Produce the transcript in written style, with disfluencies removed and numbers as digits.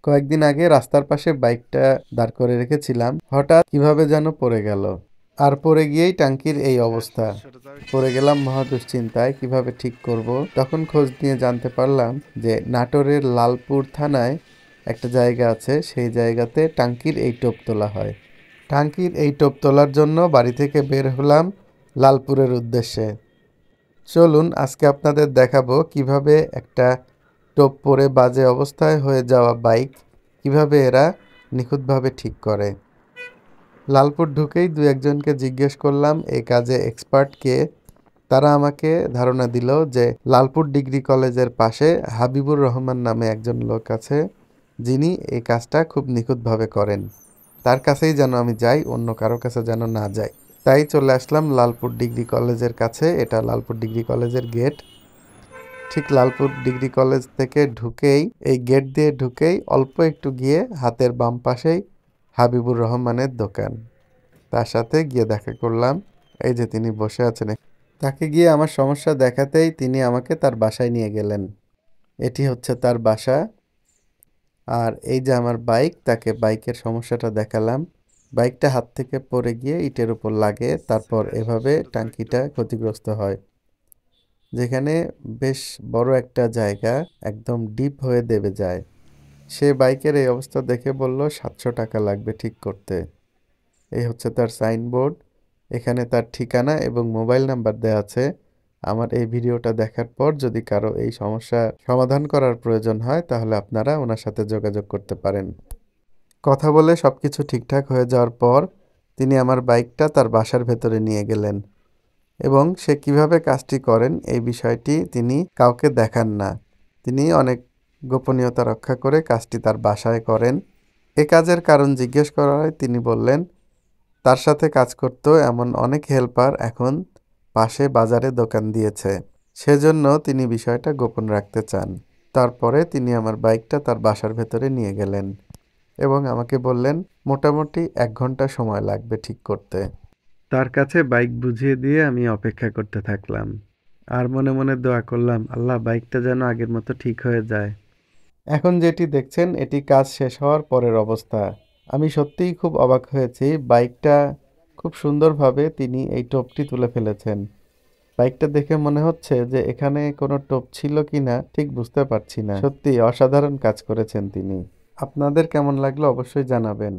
কয়েকদিন আগে রাস্তার পাশে বাইকটা দাঁড় করে রেখেছিলাম, হঠাৎ কিভাবে যেন পড়ে গেল। আর পড়ে গিয়েই টাঙ্কির এই অবস্থা। পড়ে গেলাম মহা দুশ্চিন্তায়, কিভাবে ঠিক করব। তখন খোঁজ নিয়ে জানতে পারলাম যে নাটোরের লালপুর থানায় একটা জায়গা আছে, সেই জায়গাতে টাঙ্কির এই টোপ তোলা হয়। টাঙ্কির এই টোপ তোলার জন্য বাড়ি থেকে বের হলাম লালপুরের উদ্দেশ্যে। চলুন আজকে আপনাদের দেখাবো কিভাবে একটা টোপ পড়ে বাজে অবস্থায় হয়ে যাওয়া বাইক কিভাবে এরা নিখুঁতভাবে ঠিক করে। লালপুর ঢুকেই দু একজনকে জিজ্ঞেস করলাম এই কাজে এক্সপার্ট কে। তারা আমাকে ধারণা দিল যে লালপুর ডিগ্রি কলেজের পাশে হাবিবুর রহমান নামে একজন লোক আছে, যিনি এই কাজটা খুব নিখুঁতভাবে করেন। তার কাছেই যেন আমি যাই, অন্য কারো কাছে যেন না যাই। তাই চলে আসলাম লালপুর ডিগ্রি কলেজের কাছে। এটা লালপুর ডিগ্রি কলেজের গেট। ঠিক লালপুর ডিগ্রি কলেজ থেকে ঢুকেই, এই গেট দিয়ে ঢুকেই অল্প একটু গিয়ে হাতের বাম পাশেই হাবিবুর রহমানের দোকান। তার সাথে গিয়ে দেখা করলাম। এই যে তিনি বসে আছেন। তাকে গিয়ে আমার সমস্যা দেখাতেই তিনি আমাকে তার বাসায় নিয়ে গেলেন। এটি হচ্ছে তার বাসা। আর এই যে আমার বাইক, তাকে বাইকের সমস্যাটা দেখালাম। বাইকটা হাত থেকে পড়ে গিয়ে ইটের উপর লাগে, তারপর এভাবে টাঙ্কিটা ক্ষতিগ্রস্ত হয়। যেখানে বেশ বড় একটা জায়গা একদম ডিপ হয়ে দেবে যায়। সে বাইকের এই অবস্থা দেখে বলল 700 টাকা লাগবে ঠিক করতে। এই হচ্ছে তার সাইনবোর্ড। এখানে তার ঠিকানা এবং মোবাইল নাম্বার দেওয়া আছে। আমার এই ভিডিওটা দেখার পর যদি কারো এই সমস্যা সমাধান করার প্রয়োজন হয়, তাহলে আপনারা ওনার সাথে যোগাযোগ করতে পারেন। কথা বলে সবকিছু ঠিকঠাক হয়ে যাওয়ার পর তিনি আমার বাইকটা তার বাসার ভেতরে নিয়ে গেলেন এবং সে কিভাবে কাজটি করেন এই বিষয়টি তিনি কাউকে দেখান না। তিনি অনেক গোপনীয়তা রক্ষা করে কাজটি তার বাসায় করেন। এ কাজের কারণ জিজ্ঞেস করা হয়, তিনি বললেন তার সাথে কাজ করত এমন অনেক হেল্পার এখন পাশে বাজারে দোকান দিয়েছে, সেজন্য তিনি বিষয়টা গোপন রাখতে চান। তারপরে তিনি আমার বাইকটা তার বাসার ভেতরে নিয়ে গেলেন এবং আমাকে বললেন মোটামুটি 1 ঘন্টা সময় লাগবে ঠিক করতে। তার কাছে বাইক বুঝিয়ে দিয়ে আমি অপেক্ষা করতে থাকলাম আর মনে মনে দোয়া করলাম, আল্লাহ বাইকটা যেন আগের মতো ঠিক হয়ে যায়। এখন যেটি দেখছেন এটি কাজ শেষ হওয়ার পরের অবস্থা। আমি সত্যিই খুব অবাক হয়েছি। বাইকটা খুব সুন্দরভাবে তিনি এই টোপটি তুলে ফেলেছেন। বাইকটা দেখে মনে হচ্ছে যে এখানে কোনো টোপ ছিল কিনা ঠিক বুঝতে পারছি না। সত্যি অসাধারণ কাজ করেছেন তিনি। আপনাদের কেমন লাগলো অবশ্যই জানাবেন।